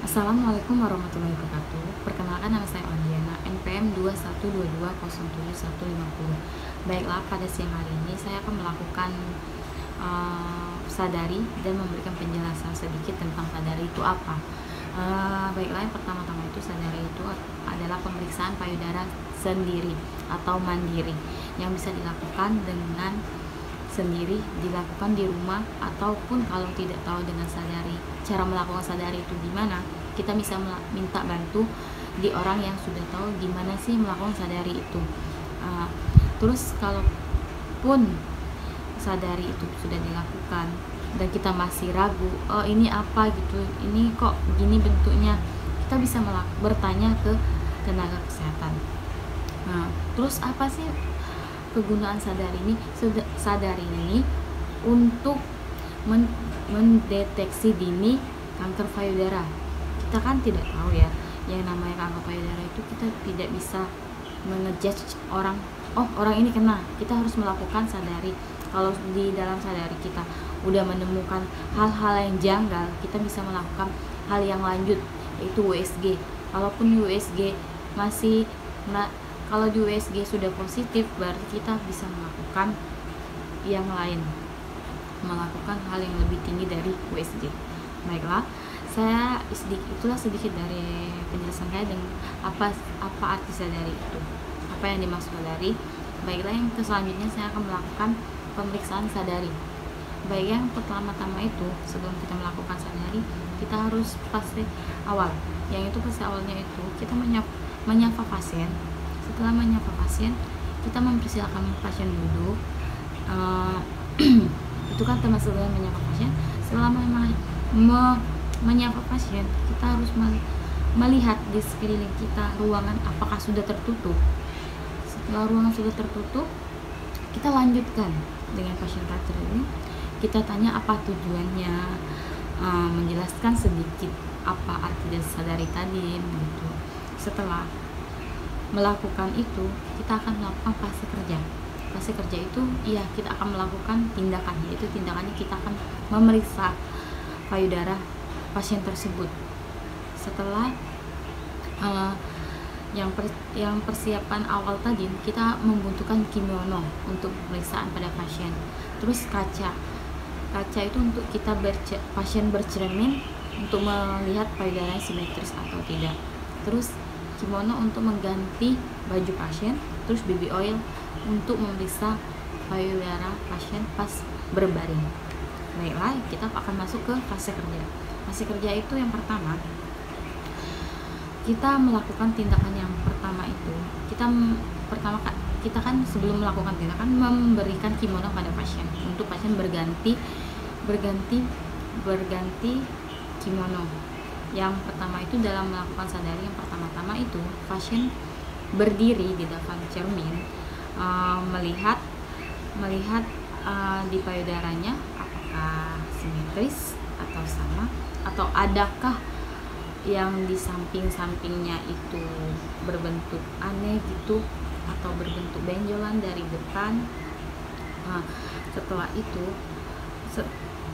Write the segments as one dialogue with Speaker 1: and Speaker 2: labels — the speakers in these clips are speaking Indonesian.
Speaker 1: Assalamualaikum warahmatullahi wabarakatuh. Perkenalkan, nama saya Ondiana, NPM 212202150. Baiklah, pada siang hari ini saya akan melakukan sadari dan memberikan penjelasan sedikit tentang sadari itu apa. Baiklah, yang pertama-tama itu sadari itu adalah pemeriksaan payudara sendiri atau mandiri yang bisa dilakukan dengan sendiri, dilakukan di rumah, ataupun kalau tidak tahu dengan sadari cara melakukan sadari itu gimana, kita bisa minta bantu di orang yang sudah tahu gimana sih melakukan sadari itu. Terus kalaupun sadari itu sudah dilakukan dan kita masih ragu, oh ini apa gitu, ini kok gini bentuknya, kita bisa bertanya ke tenaga kesehatan. Terus apa sih kegunaan sadari ini? Sadari ini untuk mendeteksi dini kanker payudara. Kita kan tidak tahu ya, yang namanya kanker payudara itu kita tidak bisa mengejudge orang, oh orang ini kena. Kita harus melakukan sadari. Kalau di dalam sadari kita udah menemukan hal-hal yang janggal, kita bisa melakukan hal yang lanjut, yaitu USG. Kalaupun USG masih kalau di USG sudah positif, berarti kita bisa melakukan yang lain, melakukan hal yang lebih tinggi dari USG. Baiklah, itulah sedikit dari penjelasan saya dengan apa arti sadari itu, apa yang dimaksud sadari. Baiklah, yang selanjutnya saya akan melakukan pemeriksaan sadari. Baik, yang pertama-tama itu sebelum kita melakukan sadari, kita harus fase awal. Yang itu fase awalnya itu kita menyapa pasien. Setelah menyapa pasien, kita mempersilahkan pasien duduk. Itu kan termasuk dalam menyapa pasien. Setelah menyapa pasien, kita harus melihat di sekeliling kita ruangan apakah sudah tertutup. Setelah ruangan sudah tertutup, kita lanjutkan dengan pasien ini. Kita tanya apa tujuannya, menjelaskan sedikit apa arti dari sadari tadi gitu. Setelah melakukan itu, kita akan melakukan fase kerja. Fase kerja itu kita akan melakukan tindakan, yaitu tindakannya kita akan memeriksa payudara pasien tersebut. Setelah yang persiapan awal tadi, kita membutuhkan kimono untuk pemeriksaan pada pasien. Terus kaca itu untuk kita pasien bercermin untuk melihat payudaranya simetris atau tidak. Terus kimono untuk mengganti baju pasien, terus baby oil untuk memeriksa payudara pasien pas berbaring. Baiklah, kita akan masuk ke fase kerja. Fase kerja itu yang pertama, kita melakukan tindakan yang pertama itu, kita kan sebelum melakukan tindakan memberikan kimono pada pasien untuk pasien berganti kimono. Yang pertama itu dalam melakukan sadari, yang pertama-tama itu pasien berdiri di depan cermin, melihat di payudaranya apakah simetris atau sama, atau adakah yang di samping-sampingnya itu berbentuk aneh gitu, atau berbentuk benjolan dari depan. Setelah itu,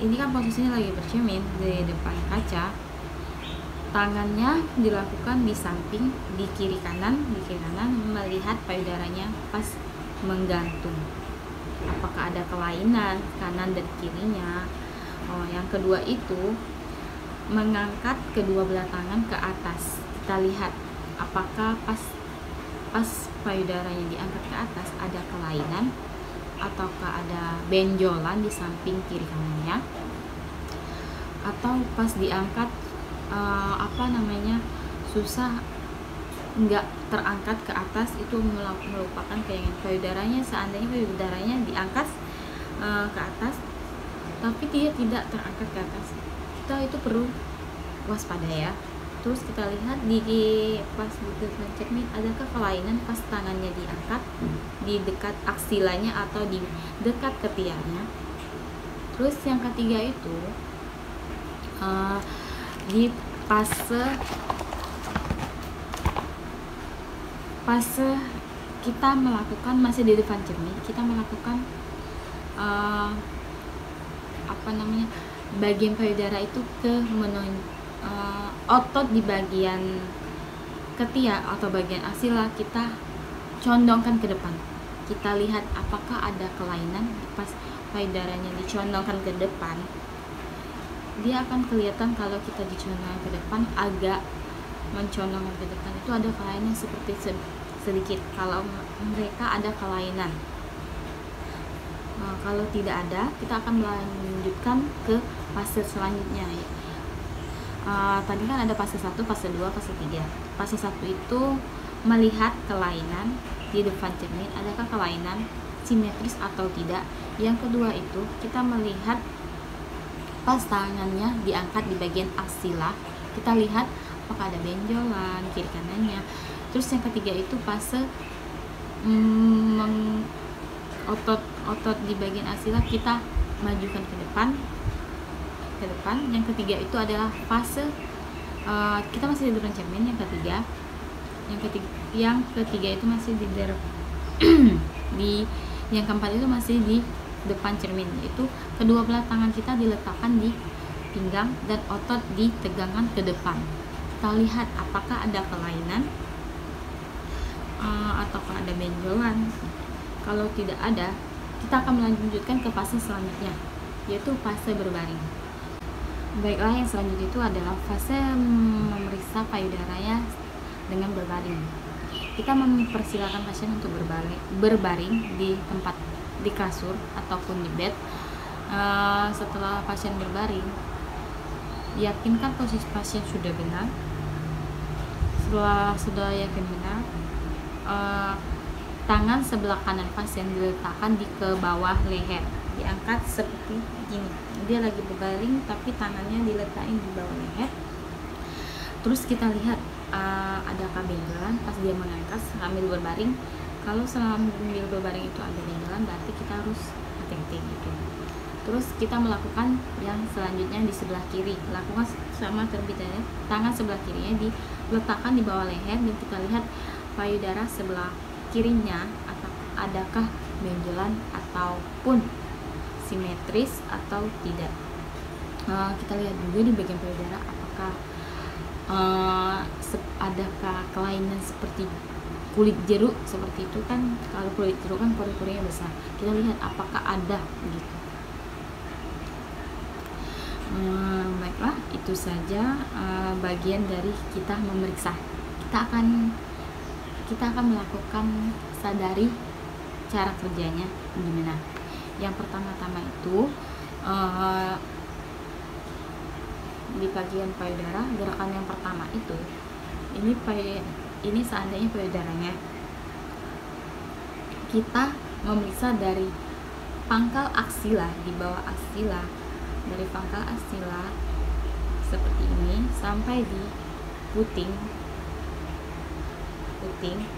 Speaker 1: ini kan posisinya lagi bercermin di depan kaca, tangannya dilakukan di samping, di kiri kanan melihat payudaranya pas menggantung. Apakah ada kelainan kanan dan kirinya? Yang kedua itu mengangkat kedua belah tangan ke atas. Kita lihat apakah pas payudaranya diangkat ke atas ada kelainan ataukah ada benjolan di samping kiri kanannya, atau pas diangkat susah nggak terangkat ke atas, itu melupakan keinginan payudaranya. Seandainya payudaranya diangkat ke atas tapi dia tidak terangkat ke atas, kita itu perlu waspada ya. Terus kita lihat pas di depan cermin adakah kelainan pas tangannya diangkat di dekat aksilanya atau di dekat ketiaknya. Terus yang ketiga itu di fase kita melakukan, masih di depan cermin, kita melakukan bagian payudara itu ke otot di bagian ketiak atau bagian aksila kita condongkan ke depan. Kita lihat apakah ada kelainan. Pas payudaranya dicondongkan ke depan, dia akan kelihatan kalau kita dicondongkan ke depan, agak mencondongkan ke depan itu ada kelainan seperti sedikit. Kalau mereka ada kelainan, kalau tidak ada, kita akan melanjutkan ke fase selanjutnya. Tadi kan ada fase 1, fase 2, fase 3. Fase 1 itu melihat kelainan di depan cermin, adakah kelainan simetris atau tidak. Yang kedua itu kita melihat pas tangannya diangkat di bagian aksila, kita lihat apakah ada benjolan kiri kanannya. Terus yang ketiga itu fase otot di bagian aksila kita majukan ke depan. Yang ketiga itu adalah fase kita masih di depan cermin. Yang ketiga itu masih yang keempat itu masih di depan cermin, itu kedua belah tangan kita diletakkan di pinggang dan otot ditegangkan ke depan. Kita lihat apakah ada kelainan ataukah ada benjolan. Kalau tidak ada, kita akan melanjutkan ke fase selanjutnya, yaitu fase berbaring. Baiklah, yang selanjutnya itu adalah fase memeriksa payudaranya dengan berbaring. Kita mempersilahkan pasien untuk berbaring di tempat, di kasur ataupun di bed. Setelah pasien berbaring, yakinkan posisi pasien sudah benar. Setelah sudah yakin benar, tangan sebelah kanan pasien diletakkan ke bawah leher, diangkat seperti gini. Dia lagi berbaring tapi tangannya diletakkan di bawah leher. Terus kita lihat adakah benjolan pas dia mengangkat sambil berbaring. Kalau sambil berbaring itu ada benjolan, berarti kita harus hati-hati gitu. Terus kita melakukan yang selanjutnya di sebelah kiri. Lakukan sama terlebih tangan sebelah kirinya diletakkan di bawah leher dan kita lihat payudara sebelah kirinya adakah benjolan ataupun simetris atau tidak. Kita lihat juga di bagian payudara apakah adakah kelainan seperti kulit jeruk. Seperti itu kan, kalau kulit jeruk kan pori-porinya besar, kita lihat apakah ada gitu. Baiklah, itu saja bagian dari kita memeriksa. Kita akan melakukan sadari cara kerjanya gimana. Yang pertama-tama itu di bagian payudara, gerakan yang pertama itu ini seandainya payudaranya kita memeriksa dari pangkal aksila, di bawah aksila, dari pangkal aksila seperti ini sampai di puting,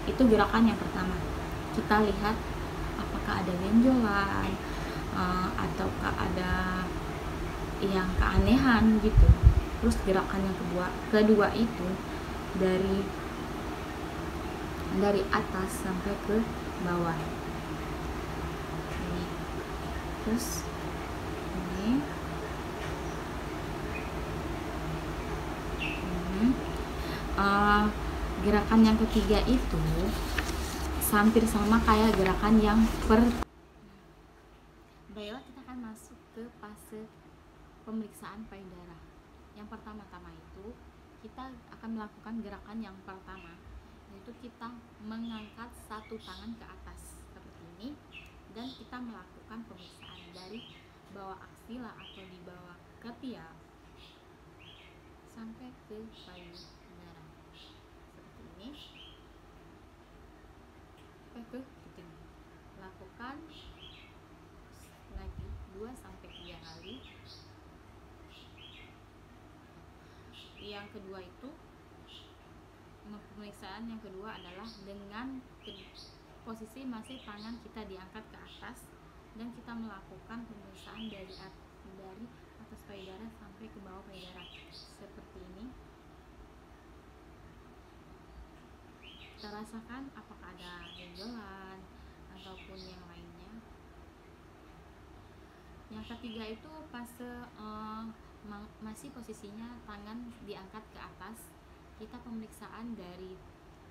Speaker 1: itu gerakan yang pertama. Kita lihat apakah ada benjolan ataukah ada yang keanehan gitu. Terus gerakan yang kedua itu dari atas sampai ke bawah ini. Terus ini gerakan yang ketiga itu hampir sama kayak gerakan yang baiklah, kita akan masuk ke fase pemeriksaan payudara. Yang pertama-tama itu kita akan melakukan gerakan yang pertama, yaitu kita mengangkat satu tangan ke atas seperti ini dan kita melakukan pemeriksaan dari bawah aksila atau di bawah ketiak sampai ke payudara seperti ini. Lakukan lagi 2-3 kali. Yang kedua itu pemeriksaan yang kedua adalah dengan posisi masih tangan kita diangkat ke atas dan kita melakukan pemeriksaan dari atas payudara sampai ke bawah payudara seperti ini. Kita rasakan apakah ada benjolan ataupun yang lainnya. Yang ketiga itu fase masih posisinya tangan diangkat ke atas. Kita pemeriksaan dari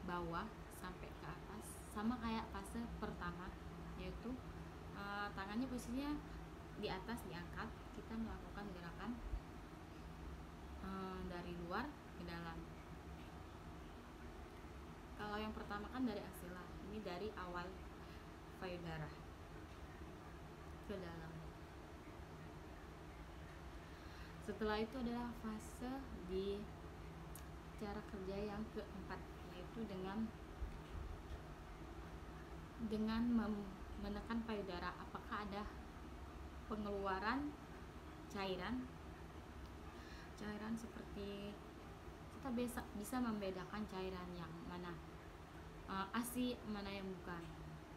Speaker 1: bawah sampai ke atas, sama kayak fase pertama, yaitu tangannya posisinya di atas diangkat. Kita melakukan gerakan dari luar ke dalam. Kalau yang pertama kan dari aksila, ini dari awal payudara ke dalam. Setelah itu adalah fase di cara kerja yang keempat, yaitu dengan menekan payudara. Apakah ada pengeluaran cairan seperti kita bisa membedakan cairan yang mana ASI, mana yang bukan.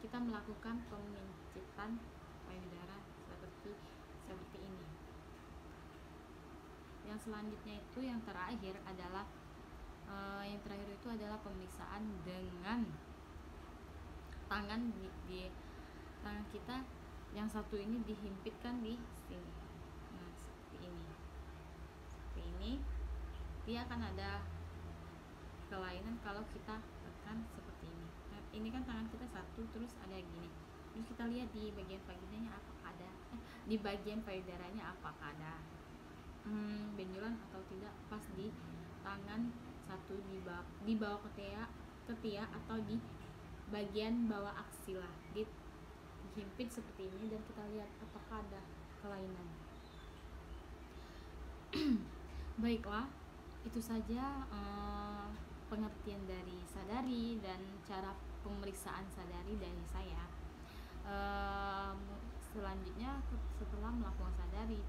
Speaker 1: Kita melakukan pemincitan payudara seperti ini. Yang selanjutnya itu yang terakhir itu adalah pemeriksaan dengan tangan di tangan kita yang satu ini dihimpitkan di sini. Nah, seperti ini. Dia akan ada kelainan kalau kita tekan seperti ini. Nah, ini kan tangan kita satu, terus ada gini. Terus kita lihat di bagian payudaranya apakah ada di bagian payudaranya apakah ada benjolan atau tidak pas di tangan satu di bawah ketiak atau di bagian bawah aksila, dihimpit seperti ini, dan kita lihat apakah ada kelainan. Baiklah, itu saja pengertian dari sadari dan cara pemeriksaan sadari dari saya. Selanjutnya setelah melakukan sadari,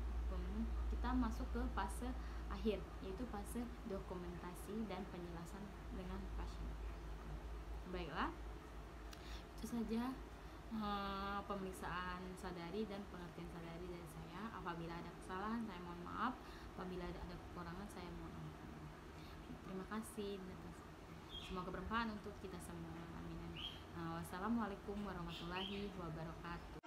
Speaker 1: kita masuk ke fase akhir, yaitu fase dokumentasi dan penjelasan dengan pasien. Baiklah, itu saja pemeriksaan sadari dan pengertian sadari dari saya. Apabila ada kesalahan, saya mohon maaf. Apabila ada kekurangan, saya mohon maaf. Terima kasih. Semoga bermanfaat untuk kita semua. Amin. Wassalamualaikum warahmatullahi wabarakatuh.